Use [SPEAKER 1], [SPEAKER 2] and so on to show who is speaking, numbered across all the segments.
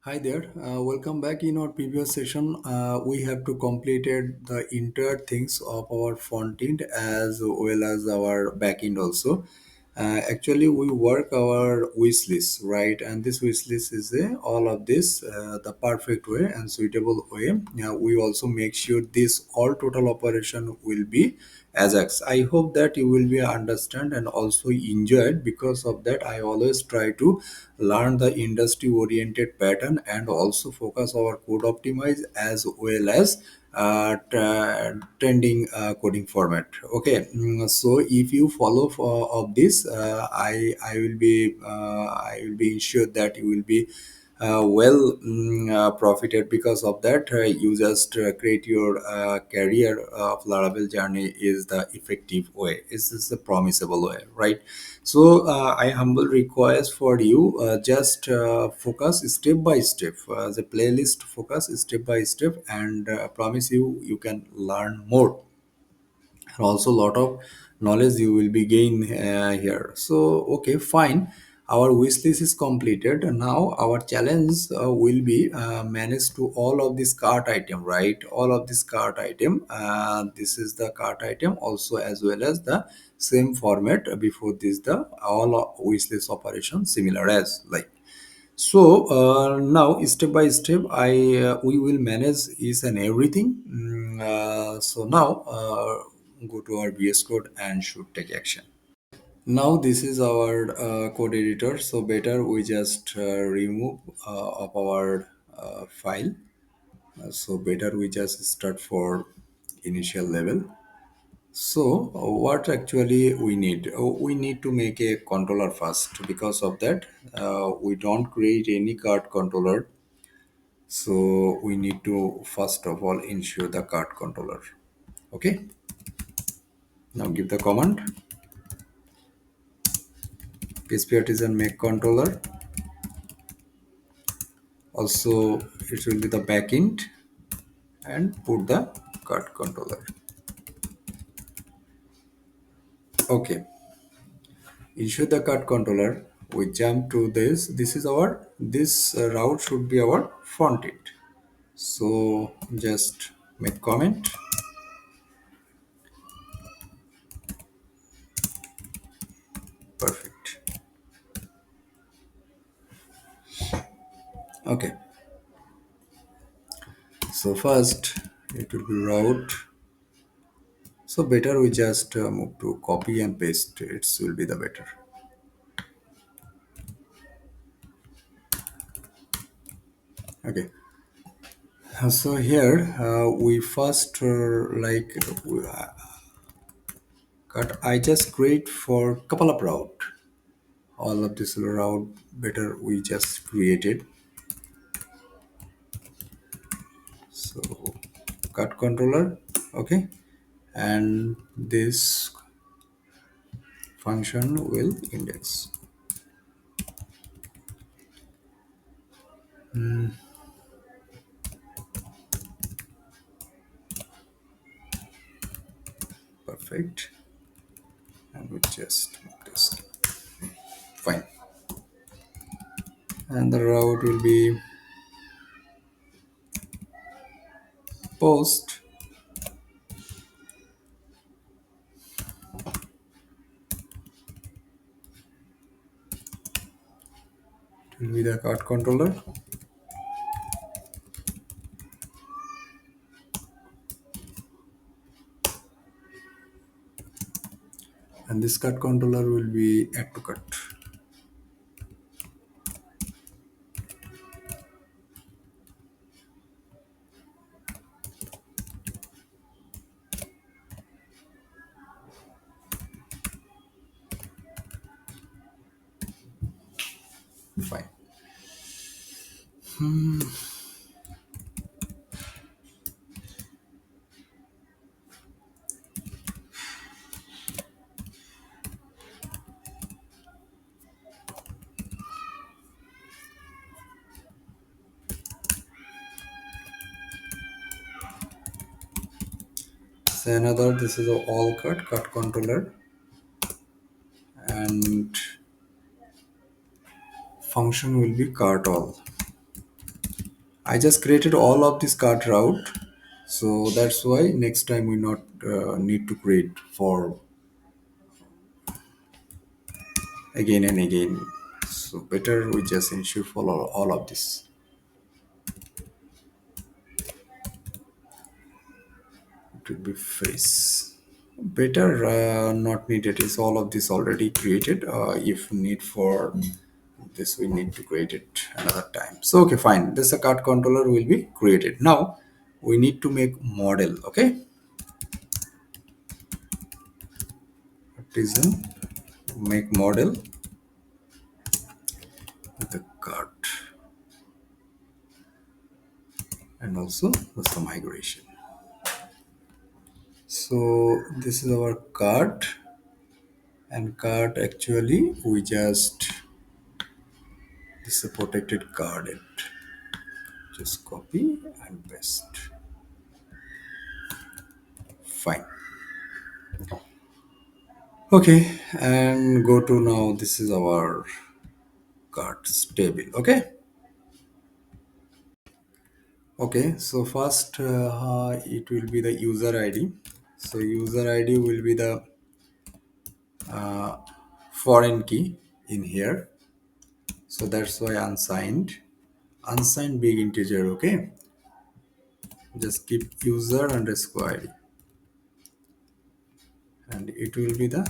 [SPEAKER 1] Hi there. Welcome back. In our previous session, we have to completed the entire things of our front end as well as our back end also. Actually, we work our wish list, right? And this wish list is all of this the perfect way and suitable way. We also make sure this all total operation will be Ajax. I hope that you will be understand and also enjoy it. Because of that, I always try to learn the industry oriented pattern and also focus our code optimize as well as trending coding format. Okay. So if you follow for of this, I will be ensured that you will be profited. Because of that, you just create your career of Laravel journey is the effective way. Is this the promisable way, right? So I humble request for you, just focus step by step, the playlist focus step by step, and promise you can learn more, and also a lot of knowledge you will be gain here. So okay, fine, our wish list is completed. Now our challenge will be manage to all of this cart item, right? All of this cart item, this is the cart item also, as well as the same format before this, the all wish list operation similar as like. So now step by step, I we will manage each and everything. So now go to our VS Code and should take action. Now this is our code editor. So better we just remove of our file. So better we just start for initial level. So what actually we need? We need to make a controller first. Because of that, we don't create any card controller. So we need to first of all ensure the card controller. Okay. Now give the command PHP artisan make controller. Also, it will be the backend and put the card controller. Okay. Ensure the card controller. We jump to this. This is our this route should be our front end. So just make comment. Perfect. Okay. So first it will be route. So better we just move to copy and paste. It will be the better. Okay. So here we first cut. I just create for couple of route. All of this route better we just created. So cut controller. Okay. And this function will index. Perfect. And we just make this fine. And the route will be post. It will be the card controller. And this card controller will be add to cut. Fine. So another, this is a all cut controller, and function will be cart all. I just created all of this cart route, so that's why next time we not need to create for again and again. So better we just ensure follow all of this. It will be face. Better not needed is all of this already created. If need for this, we need to create it another time. So okay, fine. This a cart controller will be created. Now we need to make model. Okay, artisan make model with the cart and also the some migration. So this is our cart, and cart actually we just this is a protected card. It just copy and paste. Fine. Okay, and go to now. This is our cards table. Okay. Okay. So first, it will be the user ID. So user ID will be the foreign key in here. So that's why unsigned. Unsigned big integer. Okay. Just keep user underscore ID, and it will be the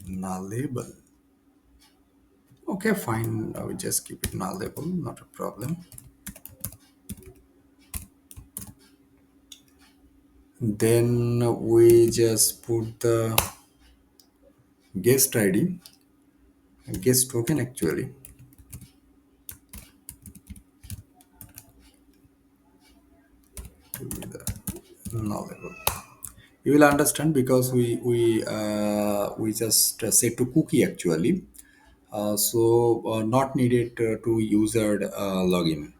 [SPEAKER 1] nullable. Okay, fine. I will just keep it nullable. Not a problem. Then we just put the guest ID, guest token actually. To be the nullable. You will understand because we just set to cookie actually. So not needed to user login.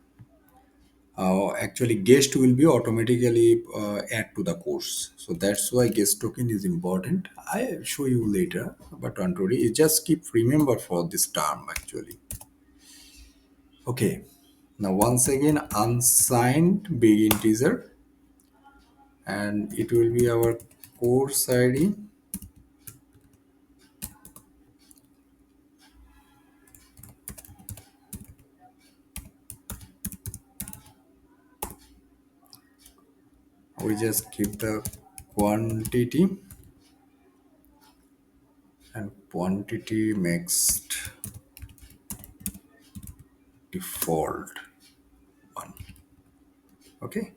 [SPEAKER 1] Actually, guest will be automatically add to the course. So that's why guest token is important. I show you later, but don't worry. You just keep remember for this term actually. Okay. Now once again unsigned big integer, and it will be our course ID. We just keep the quantity, and quantity makes default one. Okay.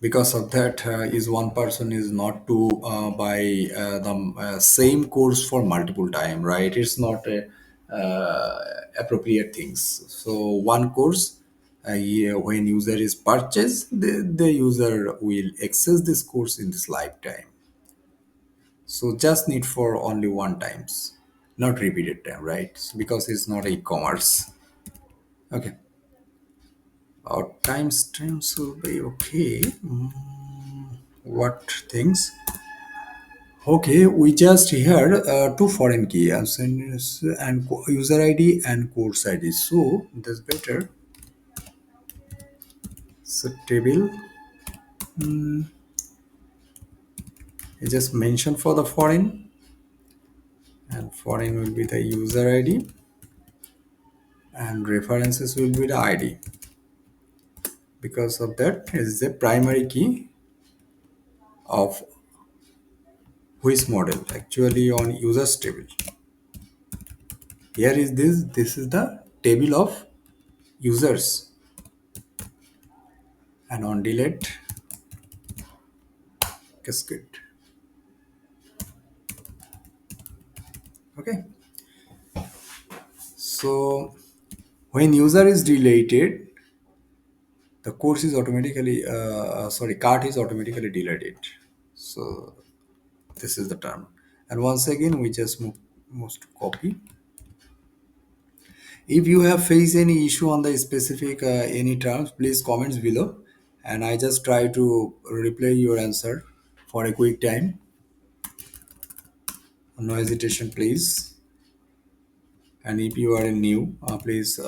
[SPEAKER 1] Because of that is one person is not to buy the same course for multiple time, right? It's not a appropriate things. So one course, yeah, when user is purchased, the user will access this course in this lifetime. So just need for only one times, not repeated time, right? Because it's not e-commerce. Okay, our timestamps will be okay. What things? Okay, we just here two foreign key and user ID and course ID. So that's better. So table is just mention for the foreign, and foreign will be the user ID, and references will be the ID. Because of that is the primary key of which model actually on users table. Here is this is the table of users, and on delete cascade. Okay, so when user is deleted, the course is automatically sorry, cart is automatically deleted. So this is the term, and once again we just move to copy. If you have faced any issue on the specific any terms, please comments below, and I just try to reply your answer for a quick time. No hesitation, please. And if you are new, please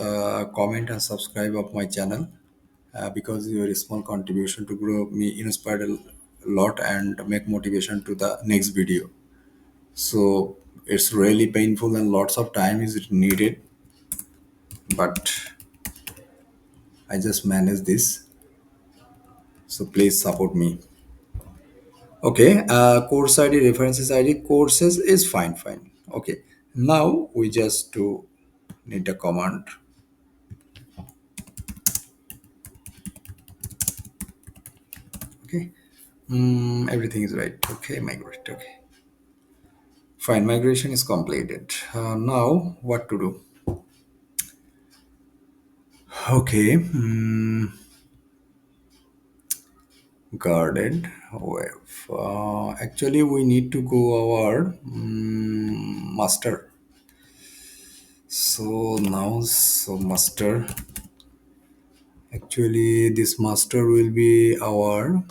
[SPEAKER 1] comment and subscribe of my channel. because your small contribution to grow me inspired a lot and make motivation to the next video. So it's really painful and lots of time is needed, but I just manage this. So please support me. Okay, course ID, references ID, courses is fine. Okay, now we just to need a command. Okay, everything is right. Okay, migrate. Okay, fine. Migration is completed. Now what to do? Okay, guarded web. Actually, we need to go our master. So now, so master. Actually, this master will be our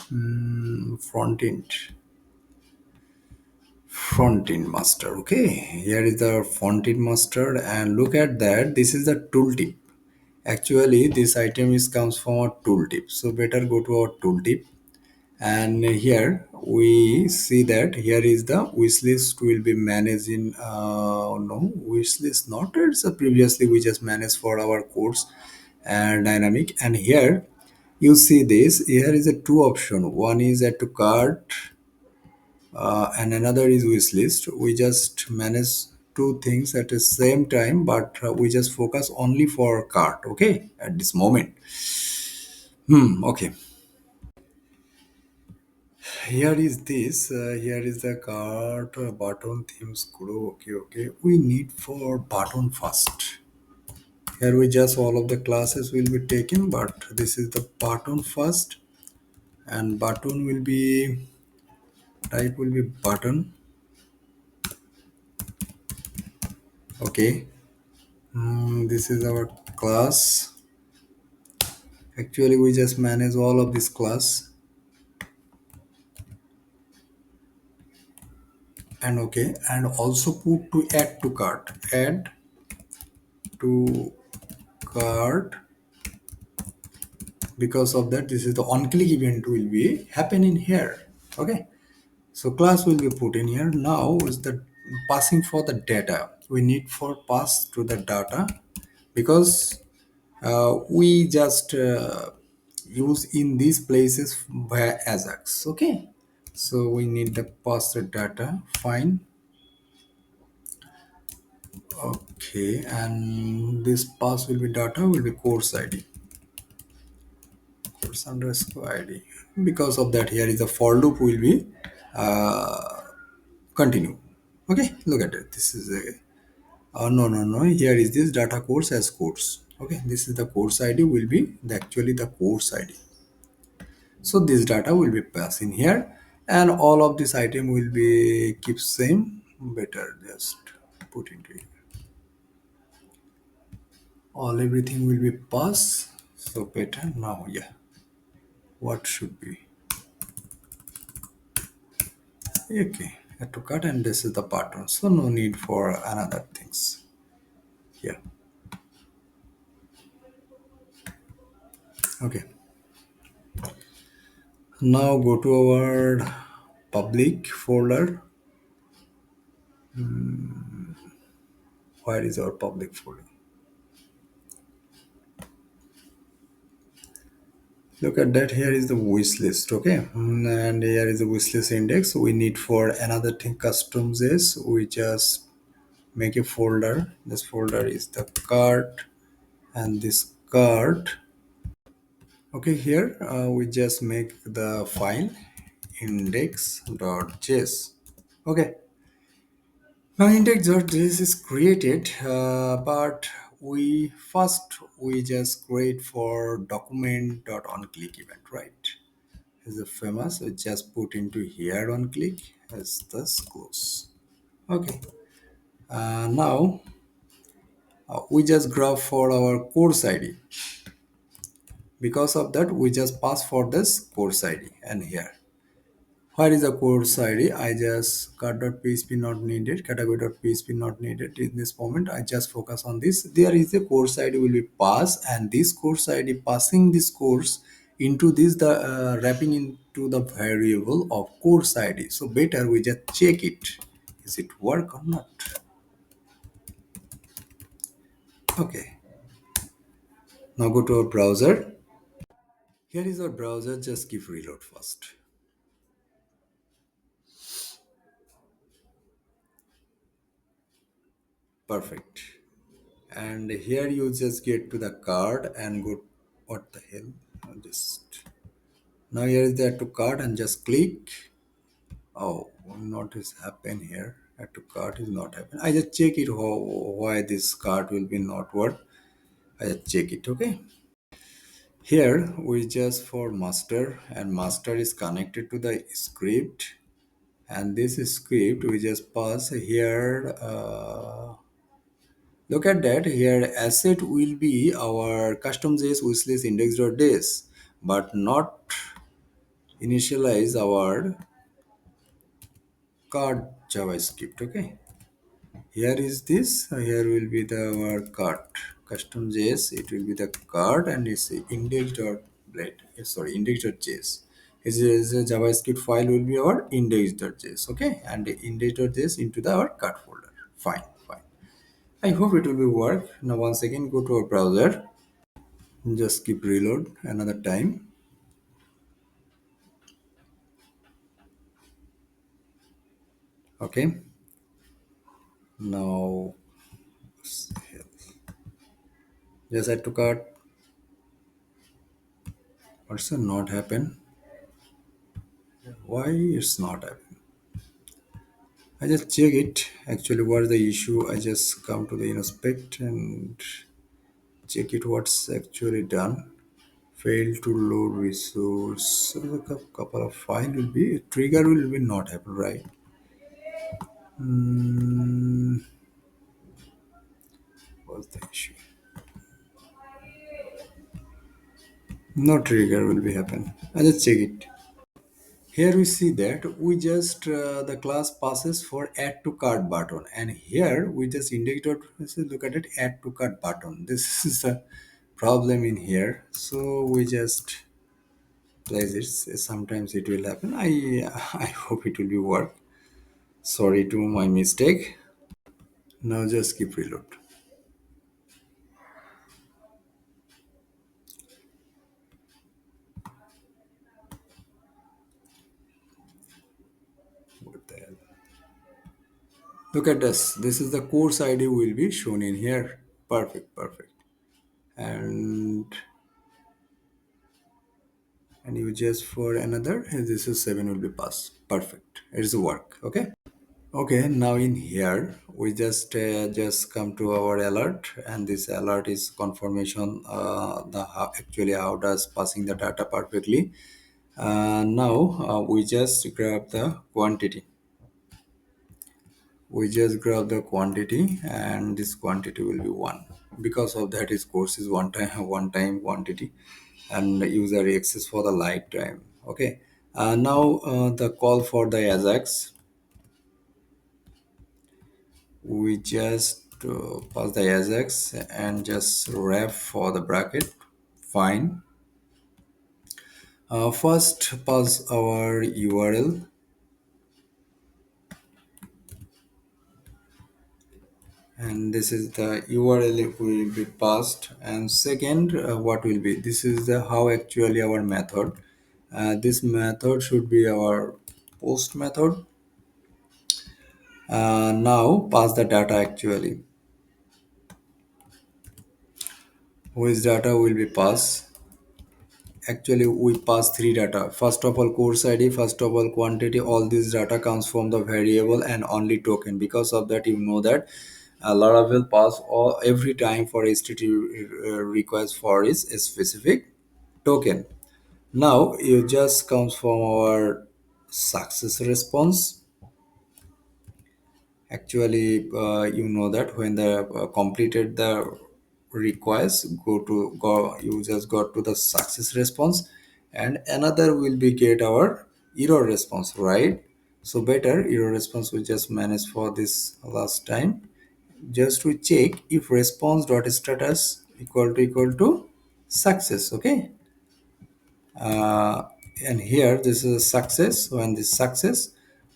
[SPEAKER 1] front end master. Okay, here is the front end master, and look at that. This is the tooltip. Actually, this item is comes from a tooltip. So better go to our tooltip, and here we see that here is the wish list will be managed in no wish list not it's previously we just managed for our course and dynamic, and here you see this here is a two option, one is add to cart and another is wish list. We just manage two things at the same time, but we just focus only for cart, okay, at this moment. Okay, here is this here is the cart button themes grow. Okay, we need for button first. Here we just all of the classes will be taken, but this is the button first, and button will be type will be button. Okay, this is our class. Actually we just manage all of this class, and okay, and also put to add to cart. Because of that, this is the on click event will be happening here. Okay, so class will be put in here. Now is the passing for the data, we need for pass to the data, because we just use in these places via Ajax. Okay, so we need the pass the data. Fine. Okay, and this pass will be data will be course ID, course underscore ID. Because of that, here is a for loop will be uh, continue. Okay, look at it. This is a no. Here is this data course as course. Okay, this is the course ID will be actually the course ID. So this data will be passed in here, and all of this item will be keep same. Better just put into here. All everything will be passed. So better now. Yeah, what should be okay. Have to cut, and this is the pattern. So no need for another things. Yeah. Okay. Now go to our public folder. Where is our public folder? Look at that. Here is the wish list. Okay, and here is the wish list index. We need for another thing customs is we just make a folder. This folder is the cart, and this cart. Okay, here we just make the file index.js. Okay, now index.js is created, but we just create for document.onClick event, right? Is the famous. We just put into here on click as this close. Okay. Now we just grab for our course ID. Because of that, we just pass for this course ID and here. Where is the course ID? I just cut.php not needed, category.php not needed. In this moment, I just focus on this. There is a course ID will be passed, and this course ID passing this course into this the wrapping into the variable of course ID. So better we just check it. Is it work or not? Okay. Now go to our browser. Here is our browser. Just give reload first. Perfect. And here you just get to the card and go, what the hell. Just now here is the add to card and just click. Oh, not is happen here. Add to cart is not happen. I just check it how why this card will be not work. I just check it. Okay, here we just for master, and master is connected to the script, and this script we just pass here. Look at that here. Asset will be our custom JS wishlist index.js, but not initialize our card JavaScript. Okay. Here is this. Here will be the our cart custom JS. It will be the cart and it's index.blade. Sorry, index.js. Is a JavaScript file will be our index.js. Okay, and the index.js into the our cart folder. Fine, fine. I hope it will be work. Now once again go to our browser. Just keep reload another time. Okay. Now just add to cart. What's the not happen? Why it's not happen? I just check it. Actually, what's the issue? I just come to the inspect and check it. What's actually done? Fail to load resource. So the couple of file will be trigger will be not happen, right? Hmm, what's the issue? No trigger will be happen. I just check it. Here we see that we just the class passes for add to cart button, and here we just indicate dot let's look at it, add to cart button. This is the problem in here, so we just place it. Sometimes it will happen. I hope it will be work. Sorry to my mistake. Now just keep reload. What the hell? Look at this is the course ID will be shown in here. Perfect, perfect. And you just for another, and this is 7 will be passed. Perfect, it's work. Okay. Okay, now in here we just come to our alert, and this alert is confirmation the how, actually how does passing the data perfectly. Now we just grab the quantity. We just grab the quantity, and this quantity will be one. Because of that, his course is one time quantity, and user access for the lifetime. Okay. Now the call for the Ajax. We just pass the Ajax and just wrap for the bracket. Fine. First pass our URL, and this is the URL will be passed. And second, what will be, this is the how actually our method. This method should be our post method. Now pass the data actually. Which data will be passed? Actually we pass three data. First of all course ID, first of all quantity. All this data comes from the variable and only token. Because of that, you know that Laravel pass all every time for HTTP request for is a specific token. Now it just comes from our success response. Actually you know that when the completed the request, you just got to the success response, and another will be get our error response, right? So better error response we just manage for this last time. Just to check if response dot status equal to success. Okay, uh, and here this is a success. When this success,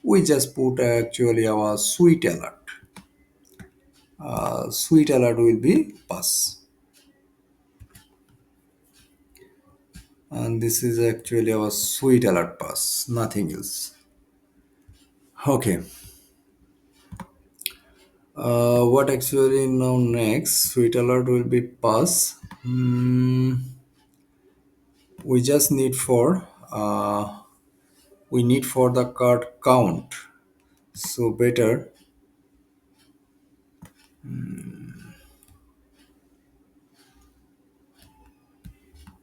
[SPEAKER 1] we just put actually our sweet alert. Sweet alert will be pass, and this is actually our sweet alert pass, nothing else. Okay, what actually now next? Sweet alert will be pass. We just need for we need for the card count. So better,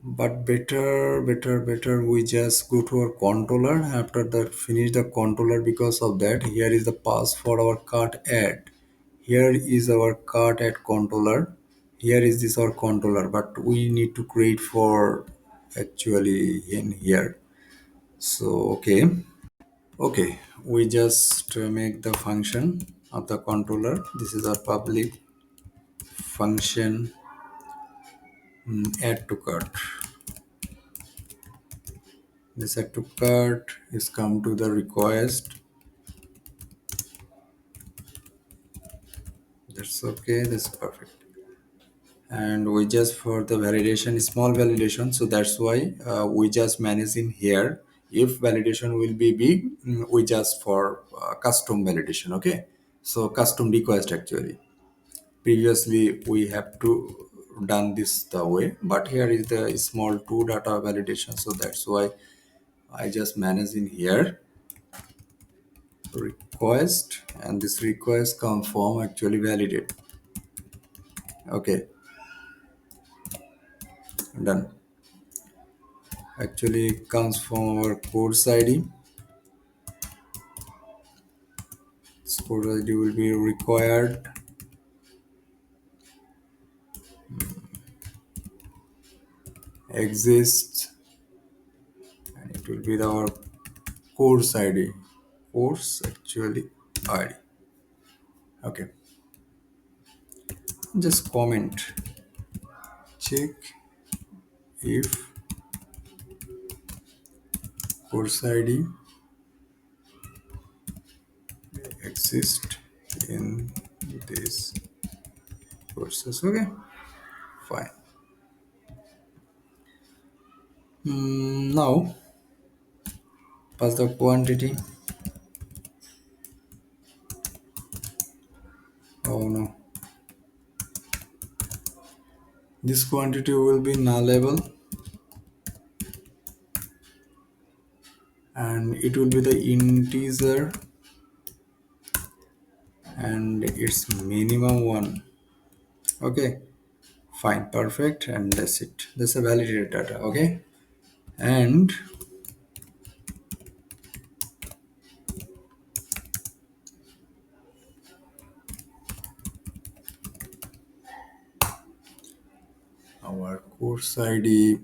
[SPEAKER 1] but better we just go to our controller after that, finish the controller. Because of that, here is the pass for our cart add. Here is our cart add controller. Here is this our controller, but we need to create for actually in here. So okay, we just make the function of the controller. This is our public function, add to cart. This add to cart is come to the request. That's okay, that's perfect. And we just for the validation, small validation, so that's why we just manage in here. If validation will be big, we just for custom validation. Okay, so custom request actually. Previously we have to done this the way, but here is the small two data validation, so that's why I just manage in here request, and this request conform actually validate. Okay, done. Actually it comes from our course id. This course id will be required exists, and it will be our course id, course actually id. Okay, just comment check if course id exist in this courses. Okay, fine. Now pass the quantity. Oh no, this quantity will be nullable, and it will be the integer, and it's minimum one. Okay, fine, perfect, and that's it. That's a validated data. Okay, and our course id,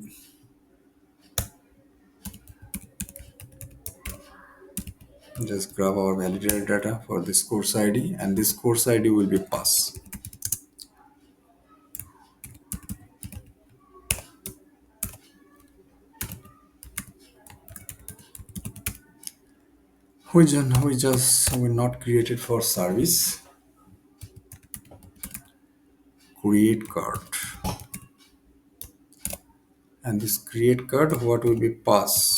[SPEAKER 1] just grab our validated data for this course id, and this course id will be pass. We just we not created for service. Create card, and this create card what will be pass.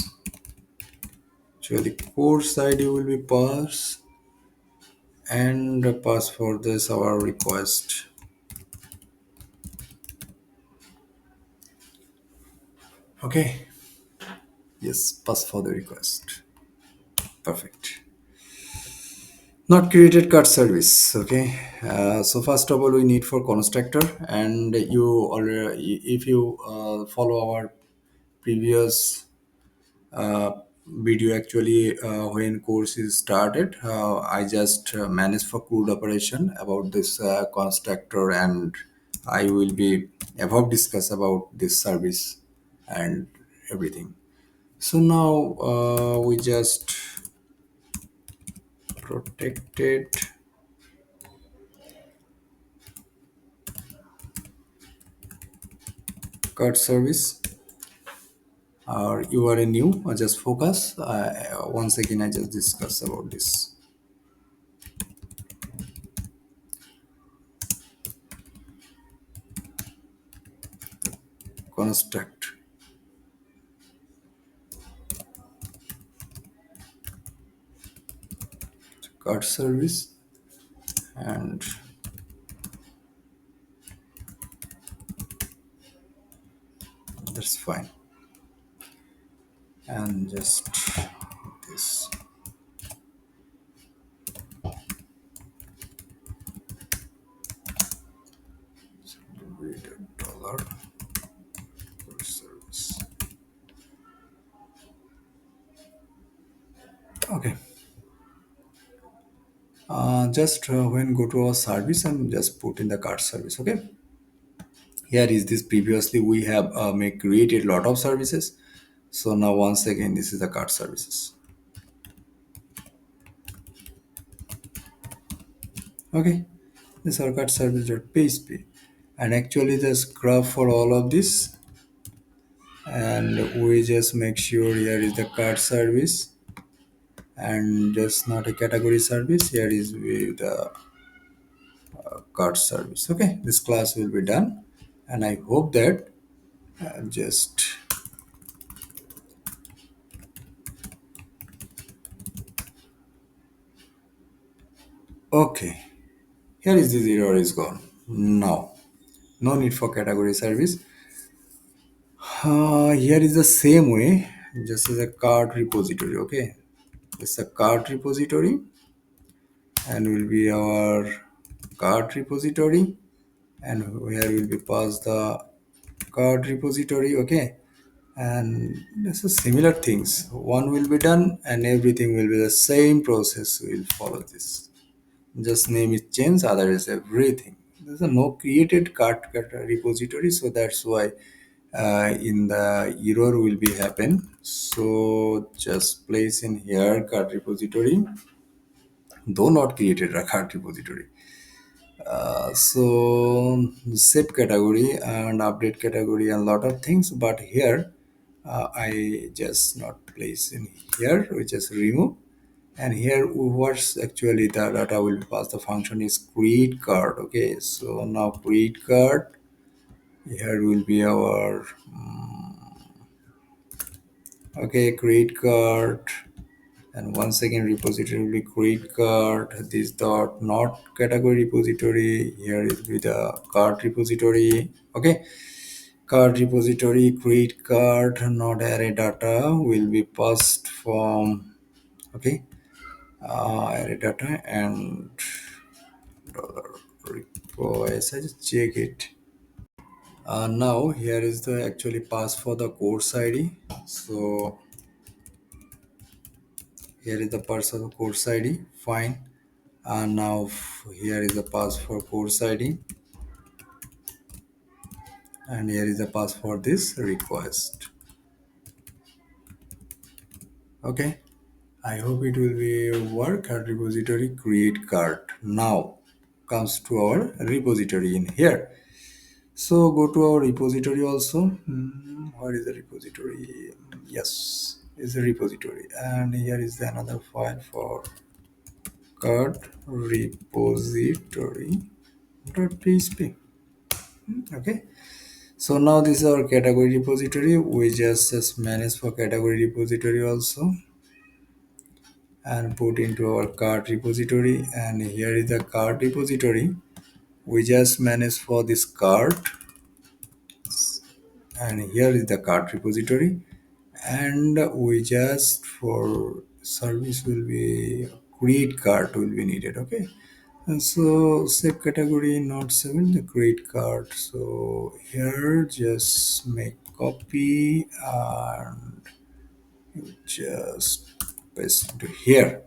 [SPEAKER 1] Actually course id will be pass, and pass for this our request. Okay, yes, pass for the request. Perfect. Not created card service. Okay, so first of all we need for constructor, and you already, if you follow our previous uh, video actually, when course is started, I just manage for crude operation about this constructor, and I will be above discuss about this service and everything. So now we just protected card service, or you are a new, or just focus. Once again, I just discuss about this construct card service, and that's fine. And just this $, card service. Okay. Just when go to our service and just put in the card service. Okay. Here is this, previously we have make created lot of services. So now once again, this is the card services. Okay. This our card service.php, and actually the scrub for all of this, and we just make sure here is the card service and just not a category service. Here is with the card service. Okay, this class will be done, and I hope that just okay. Here is this error is gone. Now, no need for category service. Here is the same way, just as a card repository. Okay, it's a card repository, and will be our card repository, and where will be pass the card repository. Okay, and this is similar things, one will be done and everything will be the same process, will follow this, just name is changed, other is everything. There's a no created card repository, so that's why in the error will be happen. So just place in here card repository, though not created a card repository. So save category and update category and lot of things, but here I just not place in here, we just remove, and here what's actually the data will pass the function is create card. Okay, so now create card, here will be our okay, create card, and once again repository will be create card, this dot not category repository, here is with the card repository. Okay, card repository create card not array data will be passed from okay array data and dollar request. I just check it. Now here is the actually pass for the course ID. So here is the pass of the course ID. Fine. And now here is the pass for course ID, and here is the pass for this request. Okay, I hope it will be work. Card repository create card now comes to our repository in here. So go to our repository also. Where is the repository? Yes, is a repository, and here is the another file for card repository .php. Okay, so now this is our category repository. We just manage for category repository also, and put into our card repository, and here is the card repository. We just manage for this card, and here is the card repository, and we just for service will be create card will be needed. Okay, and so save category not 7 the create card. So here just make copy and just paste into here.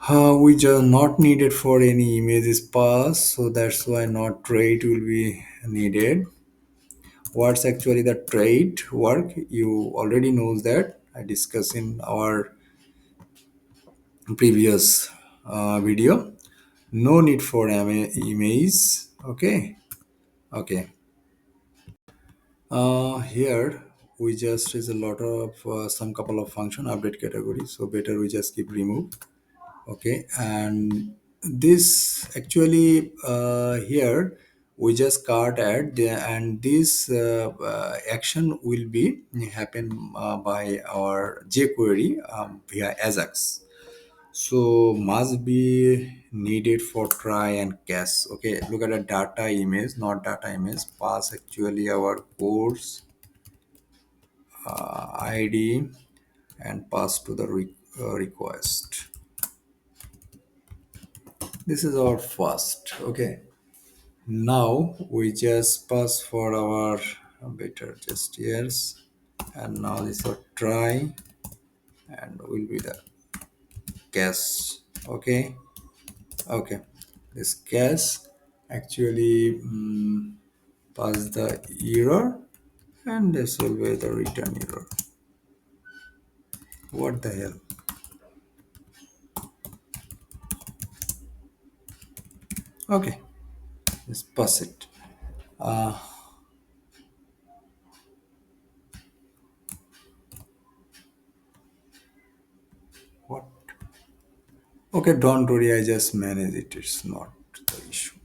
[SPEAKER 1] We just not needed for any images pass, so that's why not rate will be needed. what's actually the trade work, you already knows that I discussed in our previous video. No need for image. Okay. Okay. Here we just is a lot of some couple of function update category, so better we just keep remove. Okay, and this actually here we just cart add and this action will be happen by our jQuery via Ajax. So must be needed for try and catch. Okay, look at the data image, not data image. Pass actually our course ID and pass to the request. This is our first. Okay. Now we just pass for our better just yes, and now this is try and will be the guess. Okay. Okay, this guess actually pass the error, and this will be the return error. What the hell? Okay, let's pass it. uh, what? Okay, don't worry, I just manage it, it's not the issue.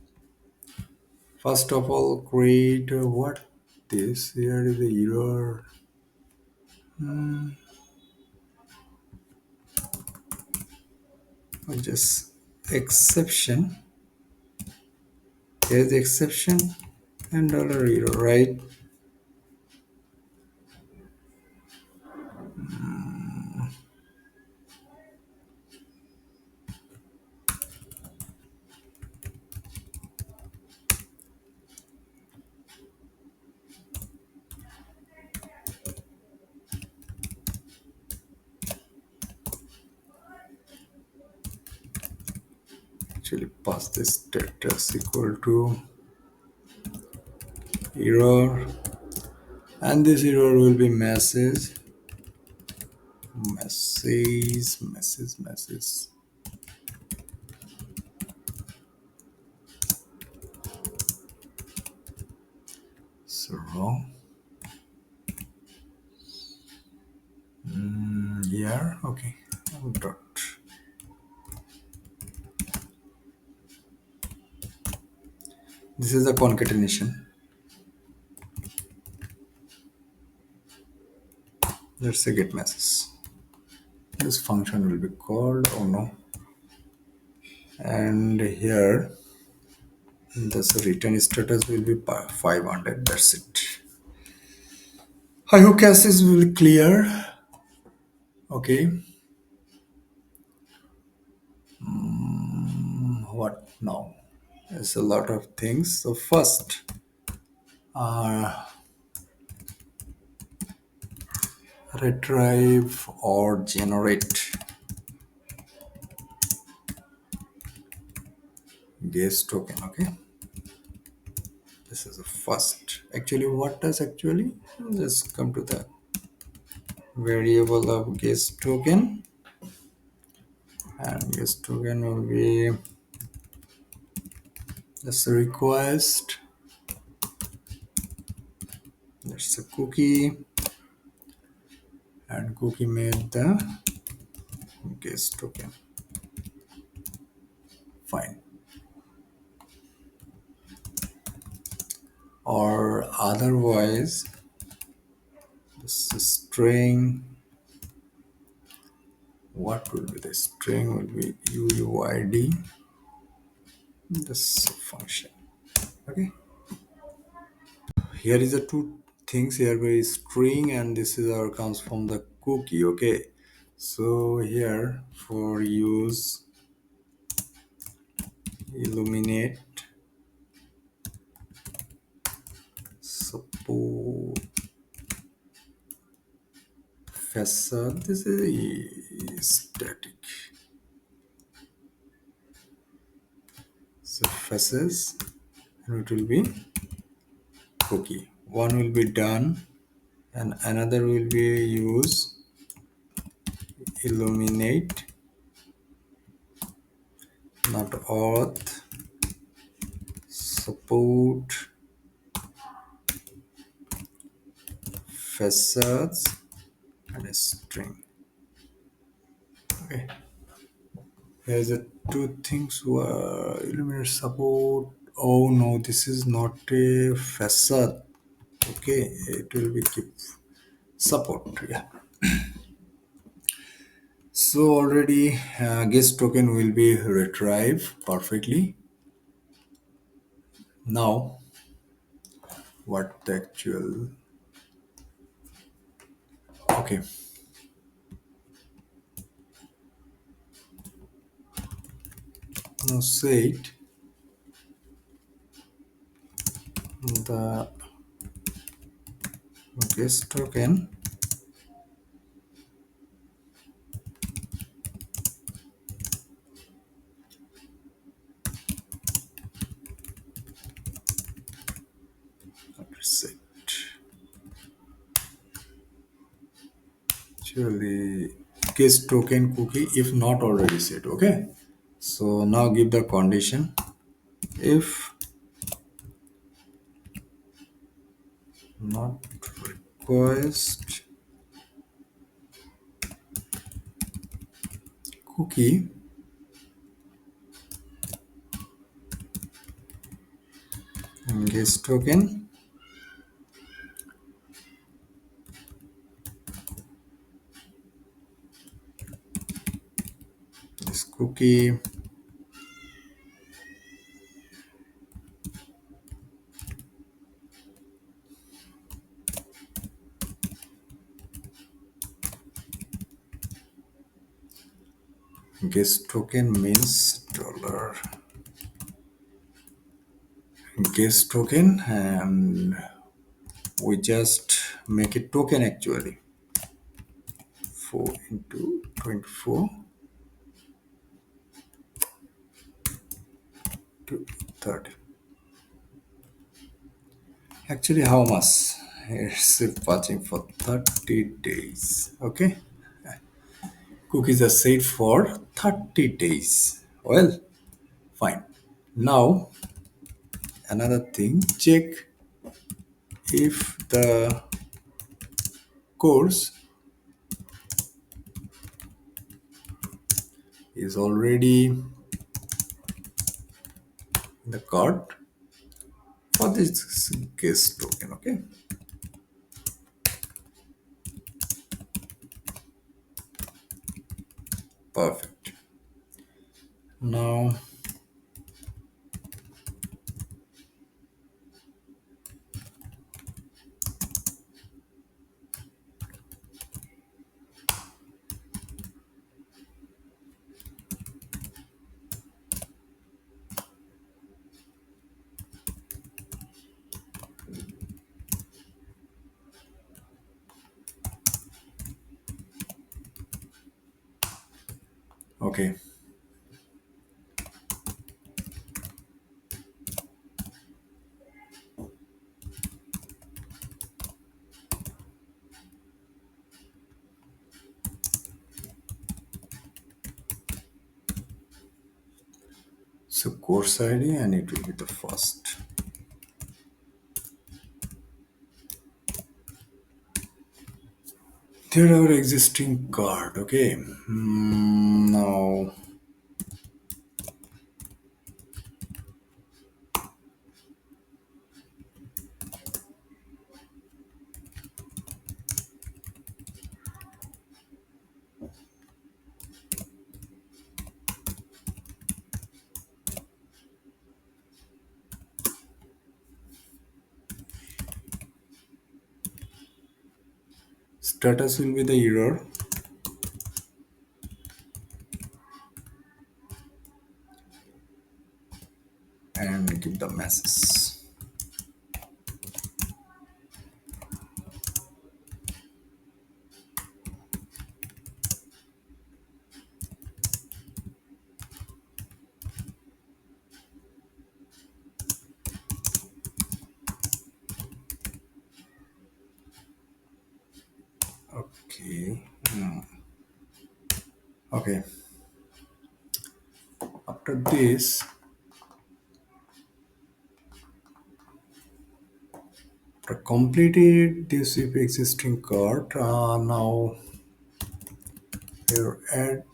[SPEAKER 1] First of all, create what this here is the error. Or just exception. Here's the exception and dollar error, right? Actually pass this status equal to error, and this error will be message. So wrong. Yeah, okay. Dot. This is a concatenation. Let's say get message. This function will be called, oh no, and here this return status will be 500. That's it. I hope cases will be clear. Okay. What now? There's a lot of things. So first, uh, retrieve or generate guest token. Okay, this is the first. Actually, what does actually? Let's come to the variable of guest token, and guest token will be that's the request. That's the cookie, and cookie made the guest token. Fine. Or otherwise, this is string. What will be the string? Will be uuid. This function. Okay. Here is the two things here by string, and this is our comes from the cookie. Okay. So here for use illuminate support facade. This is static. So faces, and it will be cookie one will be done and another will be use illuminate, not auth, support facades and a string. Okay, here's the two things were illuminate support. Oh no, this is not a facade. Okay, it will be keep support. Yeah. So already guest token will be retrieved perfectly. Now what the actual, okay, now say it the guest token set actually guest token cookie if not already set. Okay, so now give the condition if not request cookie guest token this cookie guest token means dollar guest token and we just make it token actually 4 into 24 to 30. Actually, how much? It's watching for 30 days. Okay. Cookies are set for 30 days. Well, fine. Now, another thing, check if the course is already in the cart for this guest token. Okay. Perfect. Now, okay. So course ID and it will be the first. There are existing card. Okay. Now status will be the error and give the message. Okay. Okay. After this, after completed this if existing card, now here add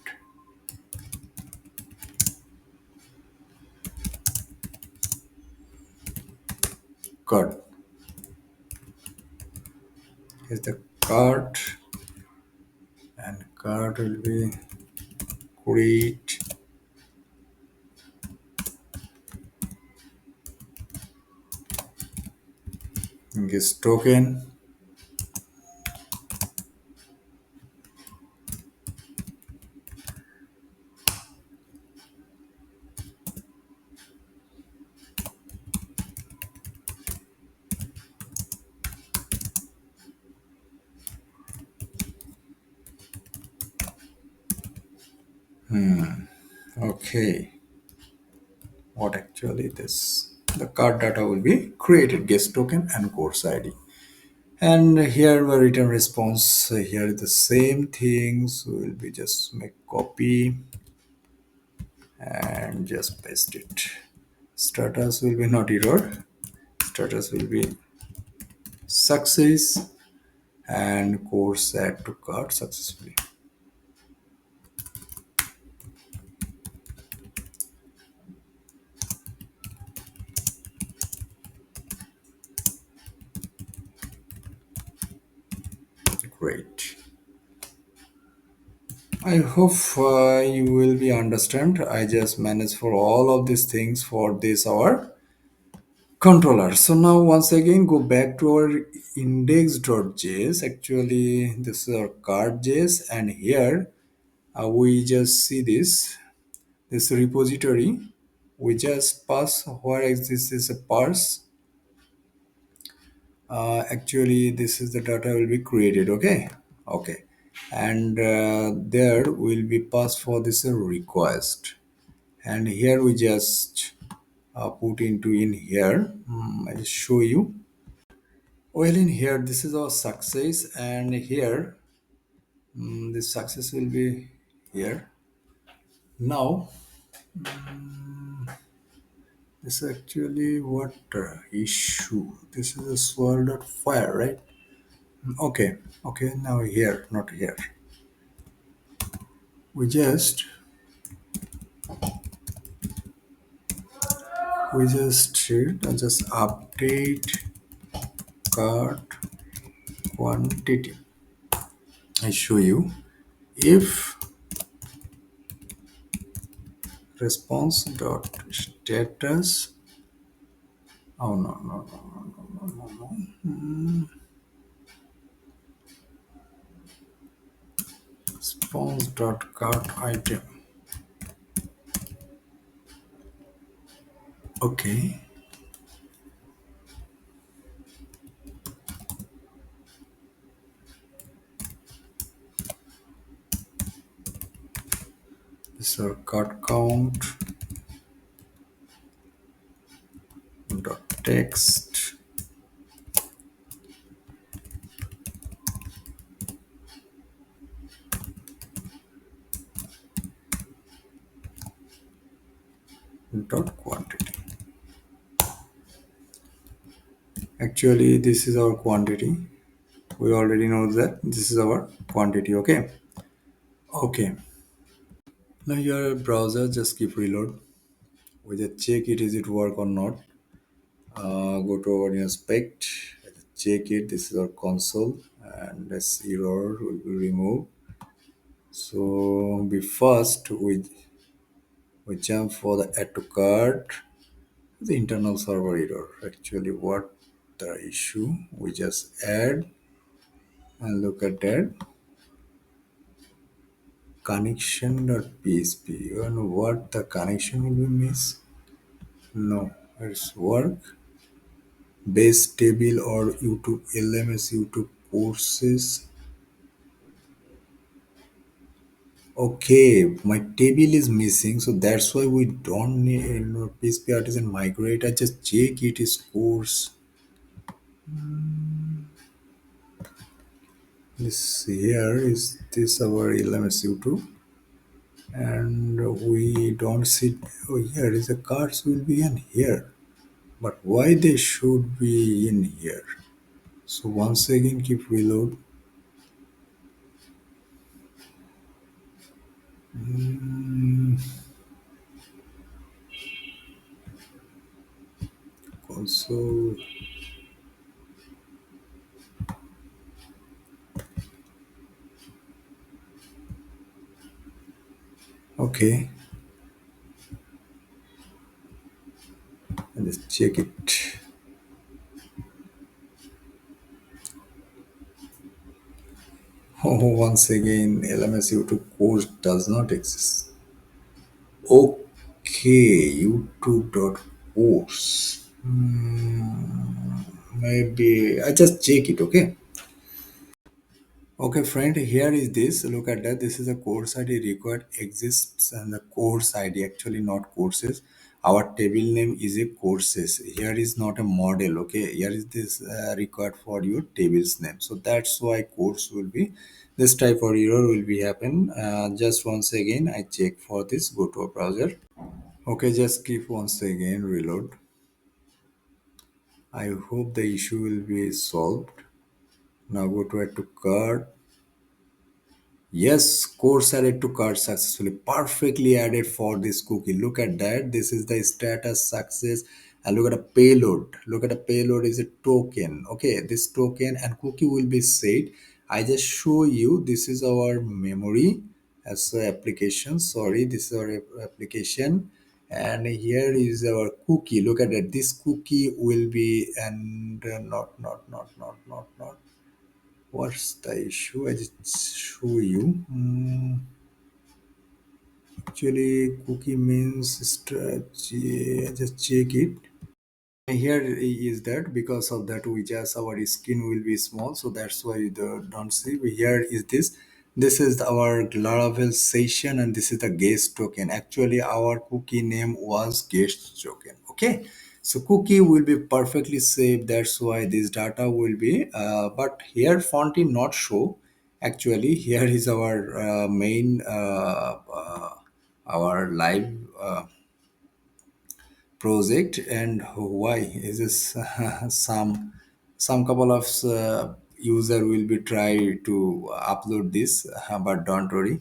[SPEAKER 1] card. Is the card, and card will be create this token. Okay. What actually this? The card data will be created guest token and course ID. And here the return response. Here is the same things. We'll be just make copy and just paste it. Status will be not error. Status will be success and course add to cart successfully. Great. I hope you will be understand. I just manage for all of these things for this our controller. So now once again go back to our index.js. Actually this is our card.js, and here we just see this repository. We just pass where this is a parse. Actually this is the data will be created. Okay. Okay. And there will be passed for this request, and here we just put into in here. I'll show you. Well, in here this is our success, and here this success will be here. Now this is actually what issue. This is a swirl.fire, right? Okay. Okay, now here, not here. We just update cart quantity. I show you. If response dot status. Oh no, no, no, no, no, no, no. Response dot cart item. Okay. This is cart count dot text dot quantity. Actually this is our quantity. We already know that this is our quantity. Okay. Okay. Now your browser just keep reload. We just check it, is it work or not. Go to our inspect, check it. This is our console, and this error will be removed. So we first we jump for the add to cart, the internal server error. Actually, what the issue? We just add and look at that connection.php. And what the connection will be miss? No, it's work base table or YouTube LMS YouTube courses. Okay, my table is missing, so that's why we don't need PHP artisan migrate. I just check it is course. This here is this our LMSU2, and we don't see. Oh, here is the cards will be in here, but why they should be in here? So once again, keep reload. Mm, console. Okay, and just check it. Oh, once again, LMSU2 course does not exist. Okay, YouTube.course. Maybe I just check it. Okay. Okay, friend, here is this. Look at that. This is a course ID required exists and the course ID actually not courses. Our table name is a courses. Here is not a model. Okay, here is this required for your table's name. So that's why course will be this type of error will be happen. Just once again, I check for this. Go to a browser. Okay, just keep once again reload. I hope the issue will be solved. Now go to add to cart. Yes, course added to cart successfully. Perfectly added for this cookie. Look at that. This is the status success. And look at the payload. Look at the payload is a token. Okay, this token and cookie will be set. I just show you this is our memory as a application. Sorry, this is our application. And here is our cookie. Look at that. This cookie will be and not. What's the issue? I just show you. Actually, cookie means strategy. I just check it. Here is that because of that we just our skin will be small, so that's why you don't see. Here is this is our Laravel session and this is the guest token. Actually our cookie name was guest token. Okay, so cookie will be perfectly safe, that's why this data will be but here font is not show. Actually here is our main our live project, and why is this some couple of user will be try to upload this but don't worry,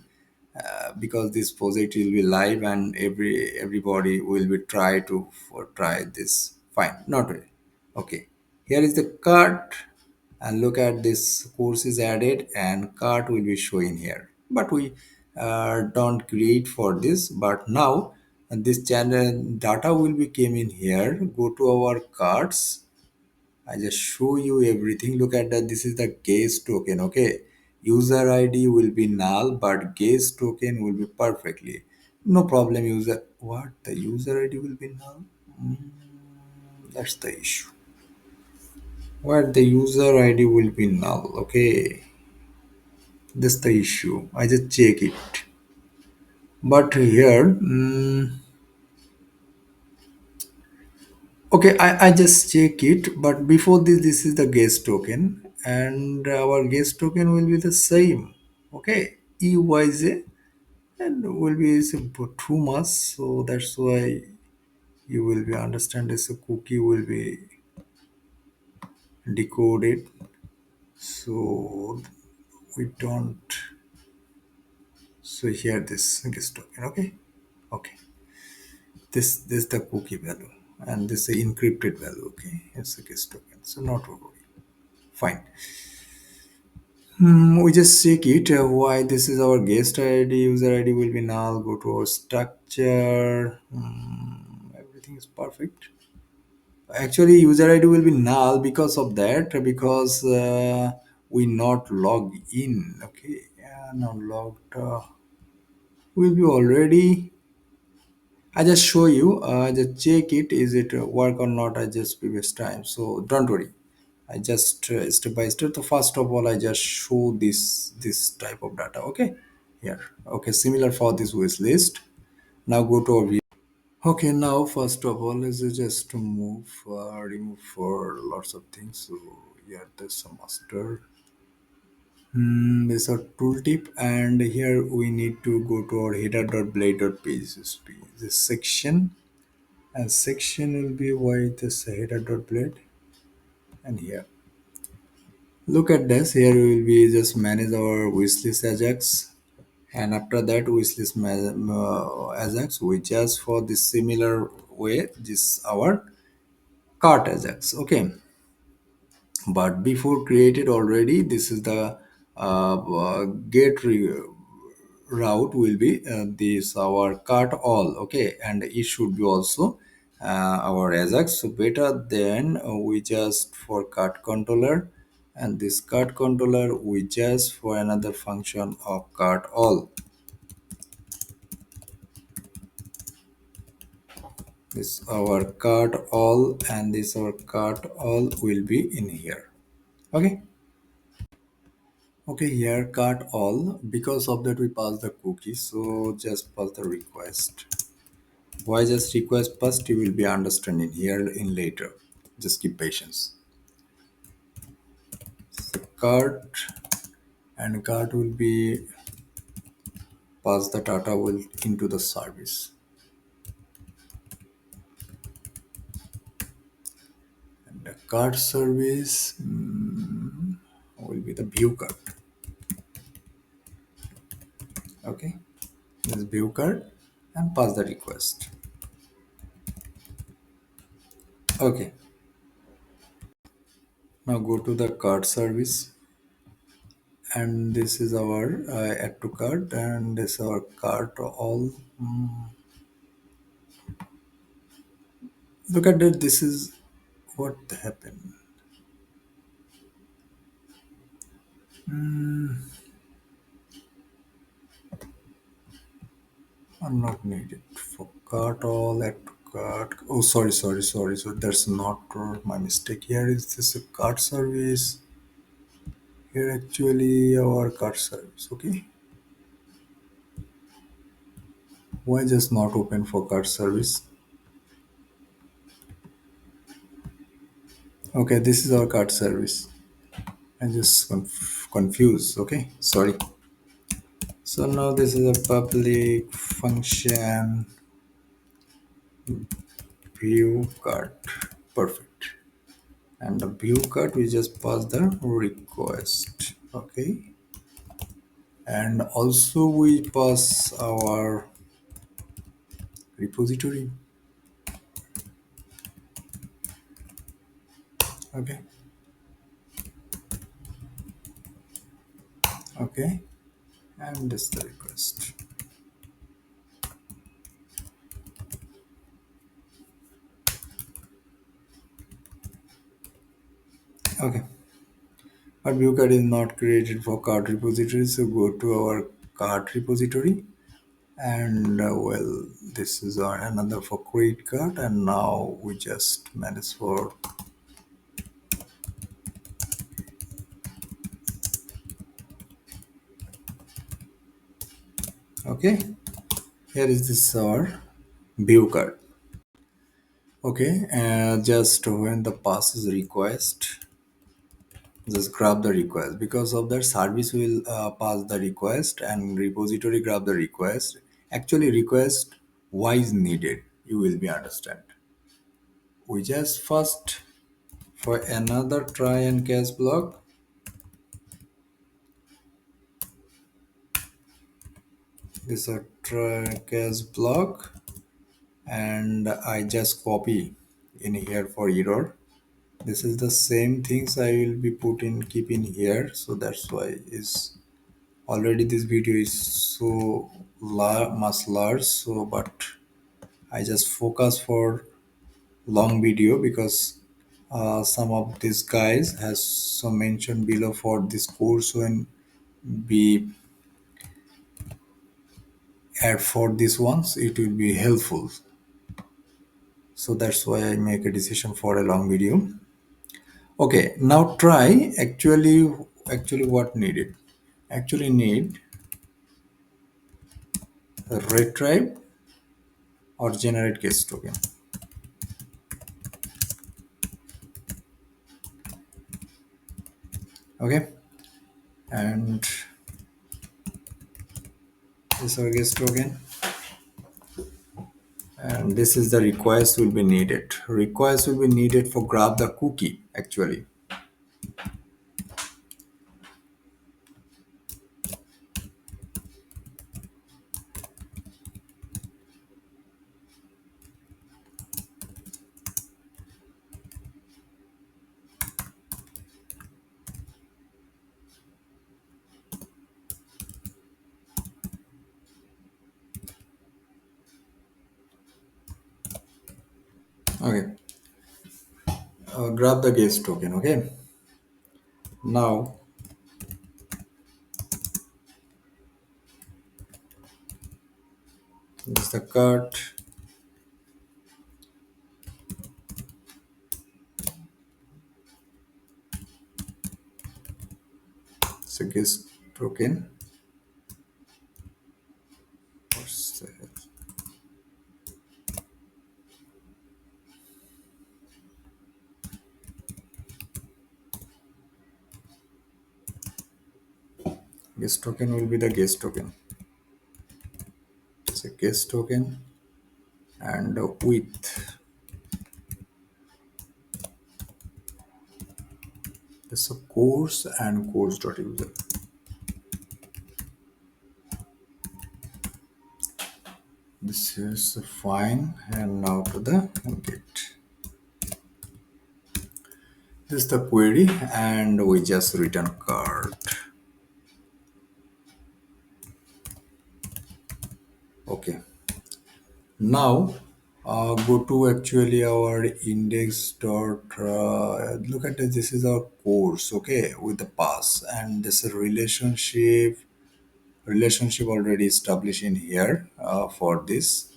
[SPEAKER 1] because this project will be live and everybody will be try to for try this, fine, not worry. Okay, here is the cart, and look at this course is added and cart will be showing here, but we don't create for this. But now this channel data will be came in here. Go to our cards. I just show you everything. Look at that. This is the guest token. Okay, user ID will be null, but guest token will be perfectly no problem. User what the user ID will be null. Mm, that's the issue. Where the user ID will be null. Okay, that's the issue. I just check it. But here, okay, I just check it. But before this is the guest token, and our guest token will be the same. Okay, EYZ and will be simple 2 months. So that's why you will be understand this cookie will be decoded. So we don't. So here this guest token. Okay, okay. This is the cookie value and this is the encrypted value. Okay, it's a guest token, so not worry, fine. We just check it why this is our guest ID, user ID will be null. Go to our structure. Everything is perfect. Actually user ID will be null because of that, because we not log in. Okay, yeah, now logged will be already. I just show you, just check it, is it work or not, I just previous time. So don't worry. I just step by step. So first of all, I just show this type of data. Okay, here. Okay, similar for this wish list. Now go to our view. Okay, now first of all is just to move, remove for lots of things. So yeah, there's some master. This is a tooltip, and here we need to go to our header.blade.pages. This section, and section will be why this header.blade, and here. Look at this. Here we will be just manage our wishlist Ajax, and after that wishlist Ajax, we just for this similar way this our cart Ajax. Okay, but before created already, this is the get route will be this our cart all. Okay, and it should be also our Ajax. So better than we just for cart controller, and this cart controller we just for another function of cart all. This our cart all, and this our cart all will be in here. Okay. Okay, here cart all. Because of that we pass the cookie, so just pass the request. Why just request first, you will be understanding here in later. Just keep patience. So cart, and cart will be pass the data will into the service. And the cart service will be the view cart. Okay, this view cart, and pass the request. Okay, now go to the cart service, and this is our add to cart, and this is our cart all. Look at that. This is what happened. I'm not needed for cart all add to cart. Oh, sorry. So that's not my mistake. Here is this a cart service. Here actually our cart service. Okay. Why just not open for cart service? Okay, this is our cart service. I just confused. Okay, sorry. So now this is a public function view cart. Perfect. And the view cart we just pass the request. Okay, and also we pass our repository. Okay, okay, and this the request. Okay, but view card is not created for cart repository, so go to our cart repository, and well, this is our another for create cart, and now we just manage for. Okay, here is this our view card. Okay, just when the passes request, just grab the request. Because of that, service will pass the request, and repository grab the request. Actually, request why is needed, you will be understand. We just first for another try and catch block. This is a try catch block, and I just copy in here for error. This is the same things I will be put in keep in here, so that's why is already this video is so much large. So but I just focus for long video because some of these guys has some mentioned below for this course when we add for these ones it will be helpful, so that's why I make a decision for a long video. Okay, now try actually what needed, actually need retrieve or generate case token. Okay, and this our guest token, and this is the request will be needed. Request will be needed for grab the cookie actually. Okay, grab the guest token. Okay, now this is the cart. It's a guest token. What's the guest token will be the guest token. It's a guest token and with this a course and course.user. This is fine, and now to the get. This is the query, and we just return card. Okay. Now go to actually our index dot. Look at this. This is our course. Okay, with the pass, and this is relationship already established in here for this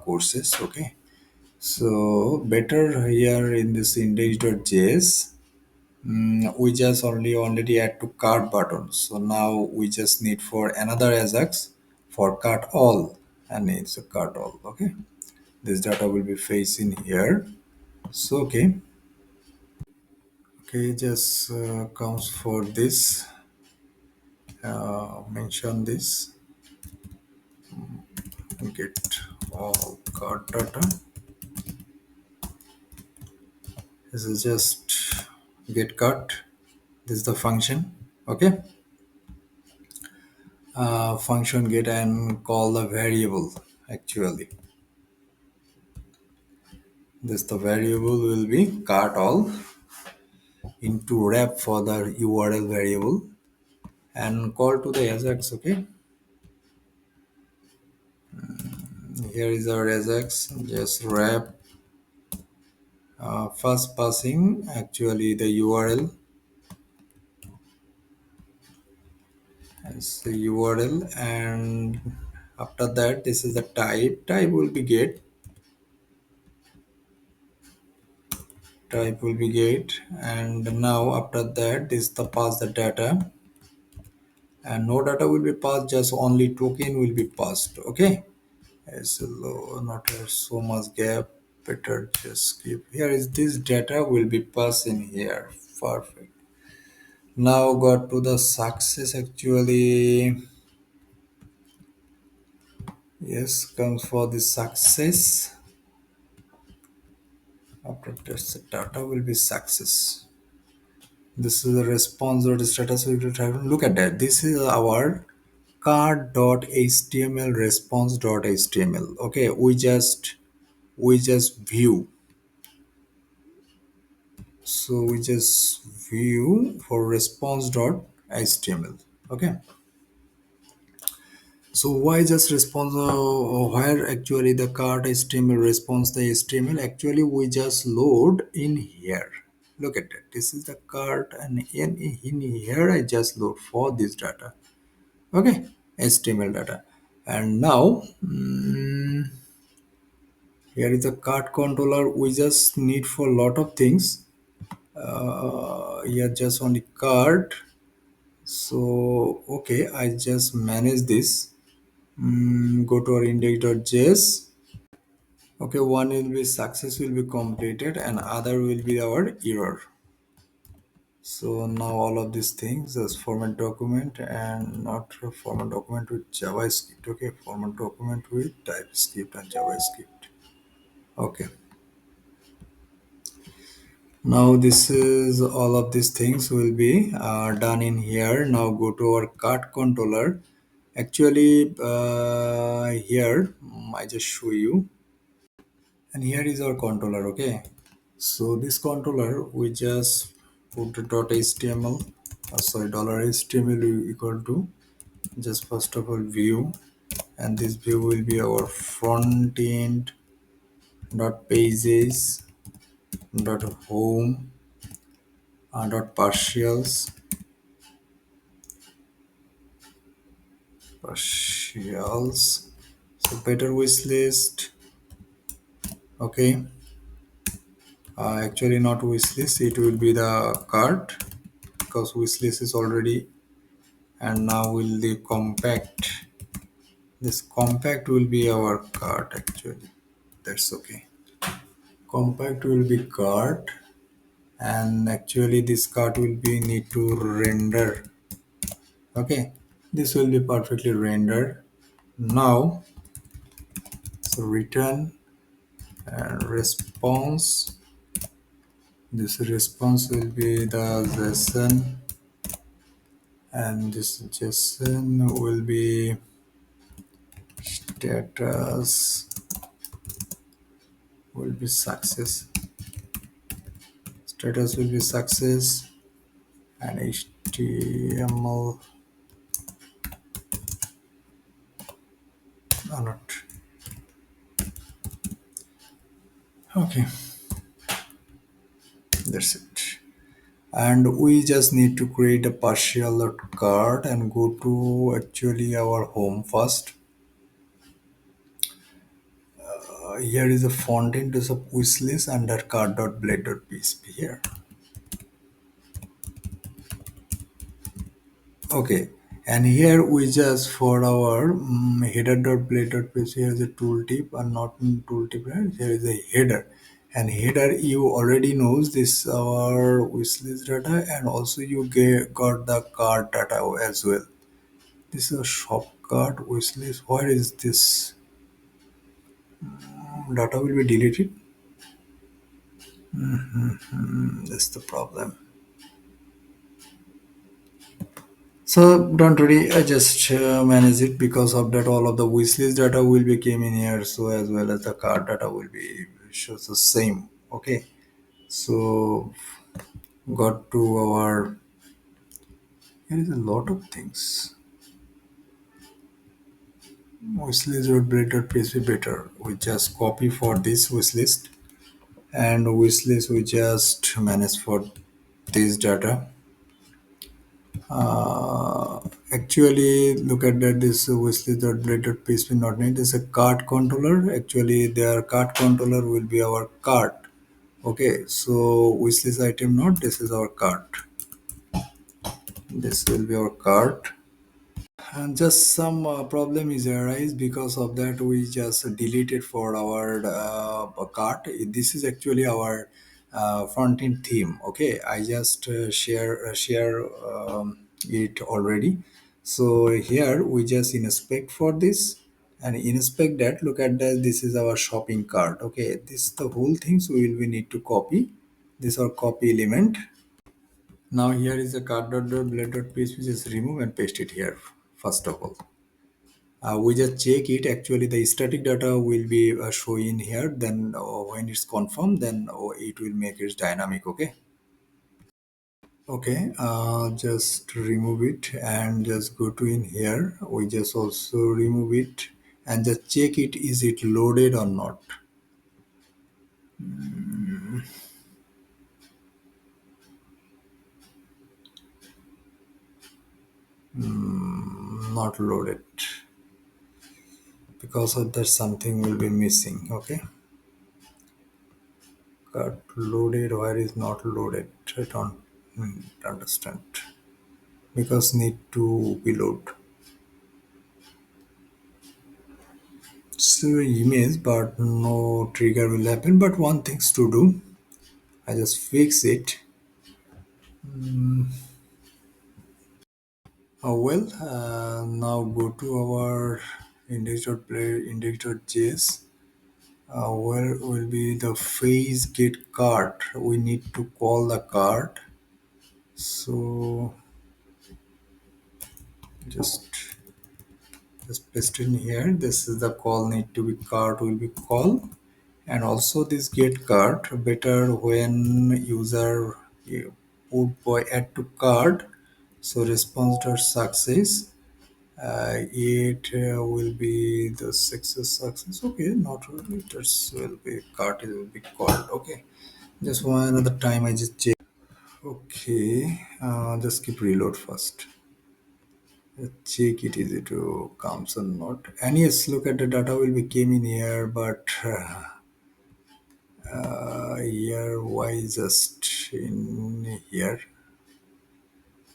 [SPEAKER 1] courses. Okay. So better here in this index.js, we just already add to cart button. So now we just need for another Ajax for cart all, and it's a cart all. Okay, this data will be facing here. So okay, just comes for this. Mention this get all cart data. This is just get cart. This is the function. Okay, function get and call the variable actually. This the variable will be cart all into wrap for the URL variable and call to the Ajax. Okay, here is our Ajax. Just wrap first passing actually the URL as the URL, and after that this is the type will be get, type will be get, and now after that this the pass the data, and no data will be passed, just only token will be passed. Okay, it's low, not so much gap, better just skip. Here is this data will be passed in here. Perfect. Now got to the success actually. Yes, comes for the success. After this, the data will be success. This is the response or the status. We will try to look at that. This is our card.html response.html. Okay, we just view. So we just view for response.html. Okay, so why just response, where actually the card HTML response the HTML, actually we just load in here. Look at it, this is the card, and in here I just load for this data. Okay, HTML data. And now here is the card controller. We just need for a lot of things. Here just only card. So okay, I just manage this. Go to our index.js. Okay, one will be success will be completed and other will be our error. So now all of these things as format document and not a format document with JavaScript. Okay, format document with TypeScript and JavaScript. Okay. Now this is all of these things will be done in here. Now go to our cart controller. Actually, here I just show you, and here is our controller. Okay, so this controller we just put the dot html, sorry, dollar $HTML equal to just first of all view, and this view will be our front end dot pages dot home dot partials. So better wish list. Okay, actually not wish list, it will be the cart because wish list is already. And now will the compact, this compact will be our cart actually. That's okay. Compact will be cart, and actually this cart will be need to render. Okay, this will be perfectly rendered now. So return and response, this response will be the JSON, and this JSON will be status, will be success, status will be success, and HTML or not. Okay, that's it. And we just need to create a partial card and go to actually our home first. Here is a font into the wishlist under card.blade.php here. Okay, and here we just for our header.blade.php, here is a tooltip and not in tooltip, right? Here is a header, and header you already knows this our wishlist data, and also you got the card data as well. This is a shop cart wishlist. Where is this data will be deleted? That's the problem. So don't worry, I just manage it. Because of that, all of the wishlist data will be came in here. So as well as the card data will be shows the same. Okay. So got to our, here is a lot of things. Wishlist or better place be better. We just copy for this wishlist, and wishlist we just manage for this data. Actually, look at that. This wishlist.blade.php not need. This is a cart controller. Actually, their cart controller will be our cart. Okay, so wishlist item not. This is our cart. This will be our cart. And just some problem is arise. Because of that we just deleted for our cart. This is actually our front end theme. Okay, I just share it already. So here we just inspect for this, and inspect that, look at that, this is our shopping cart. Okay, this the whole things we need to copy. This our copy element. Now here is the cart.blade.php, just remove and paste it here first of all. We just check it. Actually the static data will be showing here, then when it's confirmed, then it will make it dynamic. Okay, okay, just remove it and just go to in here. We just also remove it and just check it, is it loaded or not. Not loaded. Because of that something will be missing. Okay, got loaded, where is not loaded, I don't understand. Because need to be load. So image, but no trigger will happen. But one things to do, I just fix it. Mm, now go to our index.js, where will be the phase get cart. We need to call the cart. So just just paste in here. This is the call need to be cart will be call, and also this get cart better when user put by add to cart. So response dot success. It will be the success. Okay, not really. It will be cart. It will be called. Okay, just one another time. I just check. Okay, just keep reload first. Check it is it comes or not. And yes, look at the data will be came in here, but here why just in here?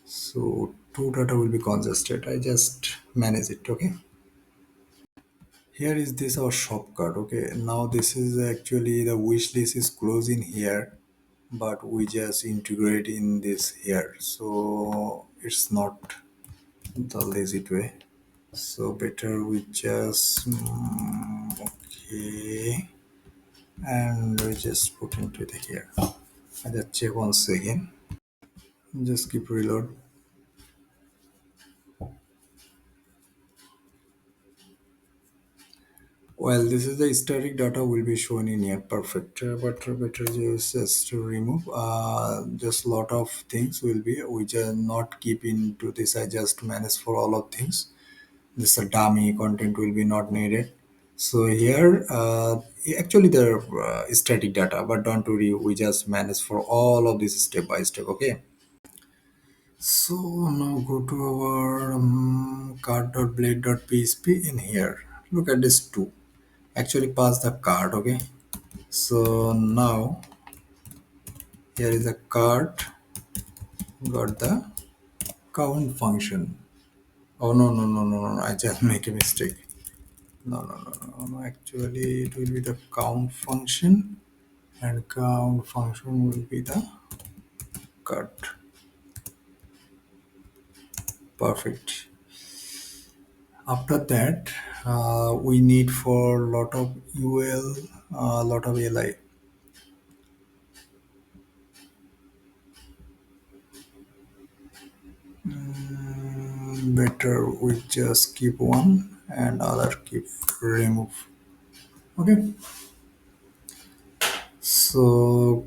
[SPEAKER 1] So two data will be congested. I just manage it. Okay. Here is this our shop card. Okay, now this is actually the wish list is closing here, but we just integrate in this here, so it's not the lazy way. So better we just okay, and we just put into the here. I just check once again. Just keep reload. Well, this is the static data will be shown in here. Perfect. But better just to remove. Just lot of things will be which are not keep into this. I just manage for all of things. This dummy content will be not needed. So here, actually the static data, but don't worry. We just manage for all of this step by step. Okay. So now go to our card.blade.php in here. Look at this two. Actually pass the card. Okay. So now here is a card, got the count function. Oh no, I just make a mistake. No. Actually it will be the count function, and count function will be the cut. Perfect. After that, we need for lot of ul, lot of li. Better we just keep one and other keep remove. Okay. So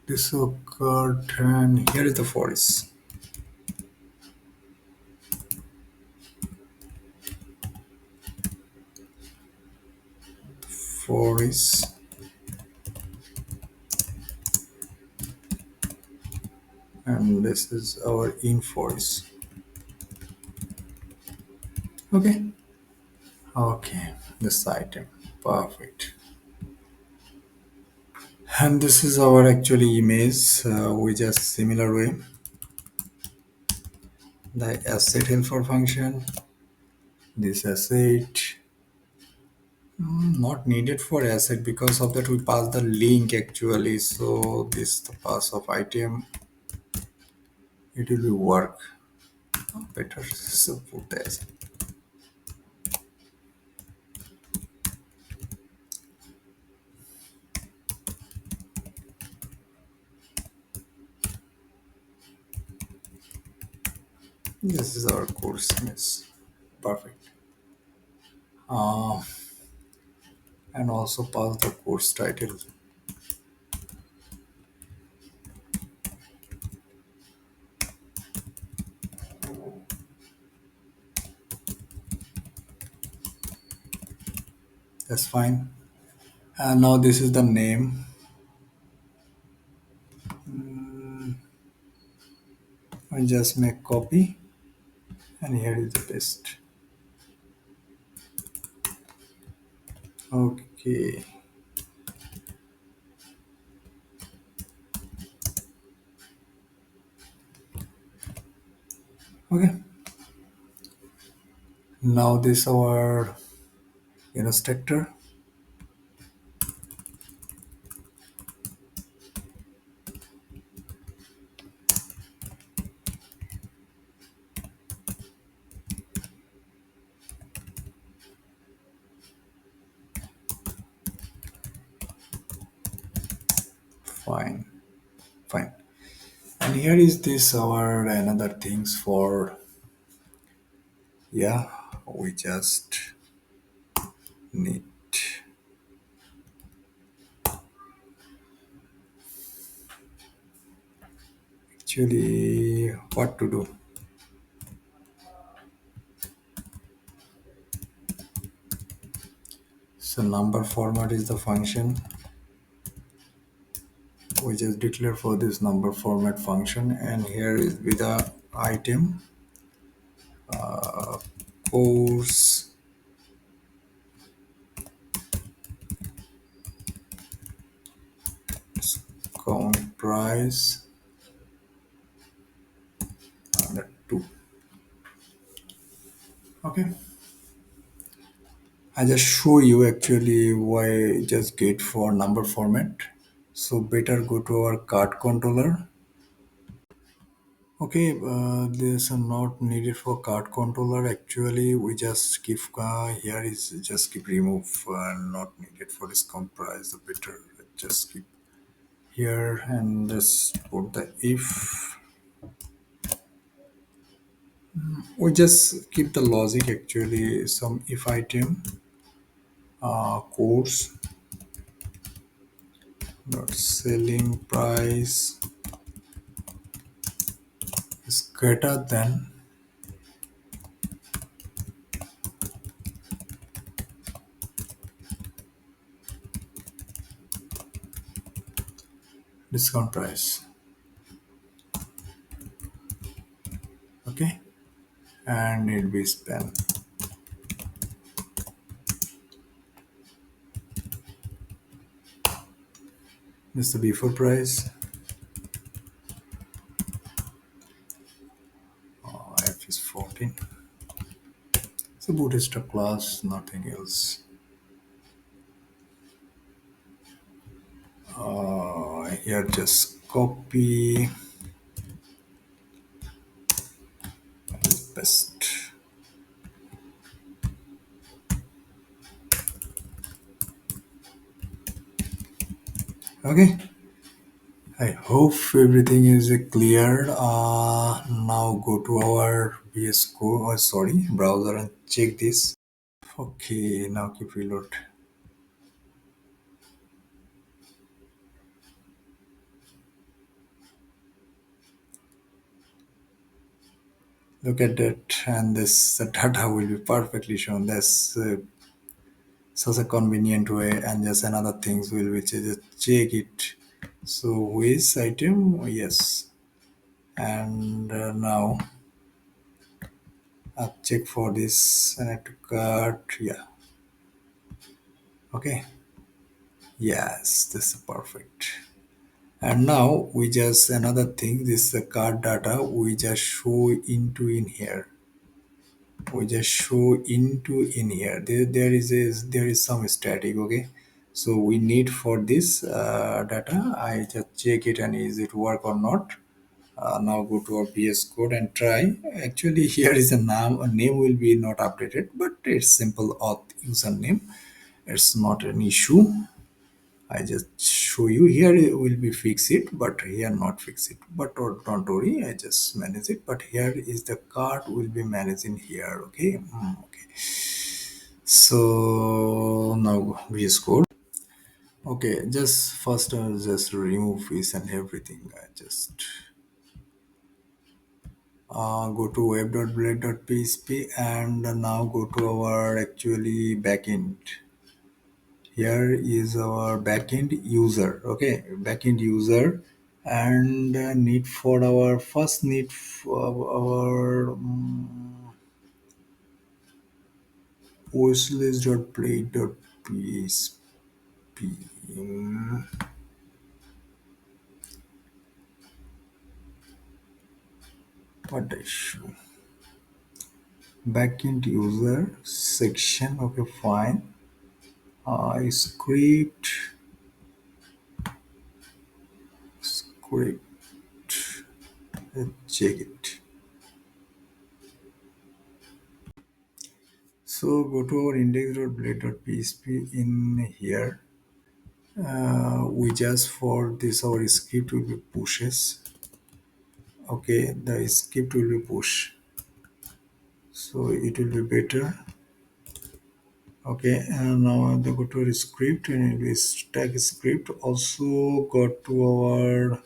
[SPEAKER 1] this occurred, and here is the forest, and this is our in forest. Okay. Okay, this item. Perfect. And this is our actually image, we just similar way. The asset helper function, this asset, not needed for asset because of that we pass the link actually. So this the pass of item, it will be work better. So put the asset. This is our course image. Perfect. Uh, and also pass the course title. That's fine. And now this is the name. I just make copy, and here is the paste. Okay. Okay. Now this our structure. fine, fine. And here is this our another things for, yeah, we just need actually what to do. So number format is the function. We just declare for this number format function, and here is with the item course discount price under 2. Okay, I just show you actually why just get for number format. So better go to our card controller. Okay, this are not needed for card controller. Actually, we just give here is just keep remove not needed for discount price. The better just keep here and just put the if. We just keep the logic actually some if item course dot selling price is greater than discount price. Okay, and it will be spent. This is the before price. F is 14. So bootstrap class, nothing else. Here just copy paste. Okay, I hope everything is clear. Now go to our VS Code, sorry, browser and check this. Okay, now keep reload. Look at that, and this data will be perfectly shown. That's such a convenient way, and just another things will be just check it. So which item? Yes, and now I'll check for this and I have to cut. Yeah, okay. Yes, this is perfect. And now we just another thing. This card data we just show into in here. We just show into in here. There is some static. Okay, so we need for this data. I just check it and is it work or not. Now go to our VS Code and try. Actually, here is a name. A name will be not updated, but it's simple auth username. It's not an issue. I just show you here it will be fix it, but here not fix it. But don't worry, I just manage it. But here is the card will be managing here. Okay, okay. So now VS Code. Okay, just first I'll just remove this and everything. I just go to web.blade.php and now go to our actually backend. Here is our backend user. Okay, backend user, and need for our first need for our wishlist.play.php. Mm, what the issue? Backend user section. Okay, fine. Script. Check it. So go to our index.blade.php in here. We just for this our script will be pushes. Okay, the script will be push, so it will be better. Okay, and now the go to our script and it will be stack script. Also got to our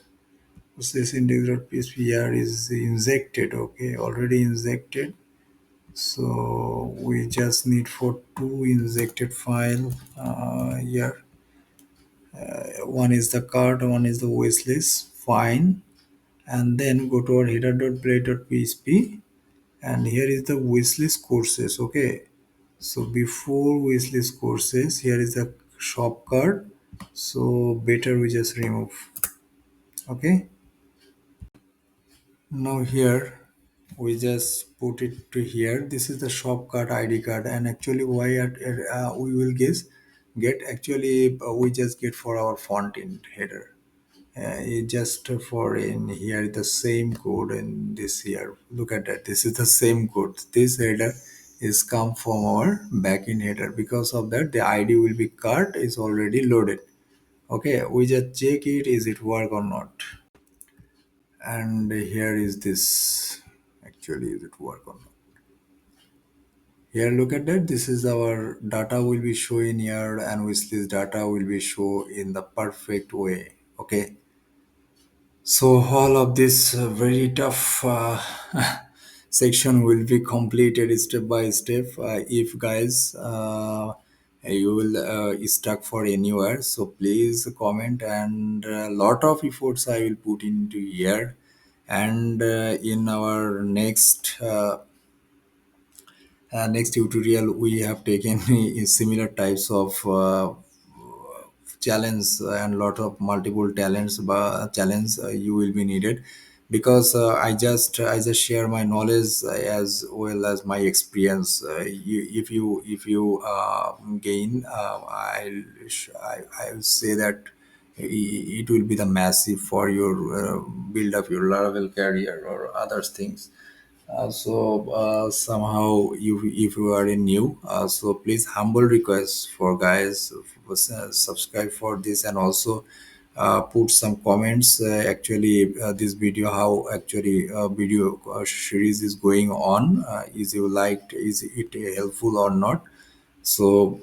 [SPEAKER 1] this index.php here is injected. Okay, already injected. So we just need for two injected file here. One is the cart, one is the wishlist. Fine, and then go to our header.play.php, and here is the wishlist courses. Okay, so before wishlist courses, here is the shop cart. So better we just remove. Okay, now here we just put it to here. This is the shop card id card, and actually why we will get actually we just get for our font in header. It just for in here the same code in this here. Look at that, this is the same code. This header is come from our backend header. Because of that the id will be cart is already loaded. Okay, we just check it, is it work or not. And here is this, actually is it work or not. Here look at that, this is our data will be showing here, and which this data will be show in the perfect way. Okay, so all of this very tough section will be completed step by step. If guys you will stuck for anywhere, so please comment, and a lot of efforts I will put into here. And in our next tutorial we have taken similar types of challenge, and lot of multiple talents but challenge you will be needed. Because I just share my knowledge as well as my experience. If you gain, I'll say that it will be the massive for your build up your Laravel career or other things. Somehow if you are a new, so please humble request for guys subscribe for this, and also put some comments. Actually this video how actually video series is going on, is you liked, is it helpful or not. So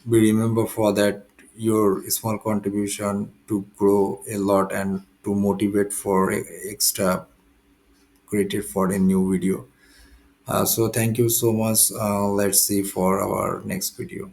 [SPEAKER 1] we remember for that your small contribution to grow a lot and to motivate for extra created for a new video. So thank you so much. Let's see for our next video.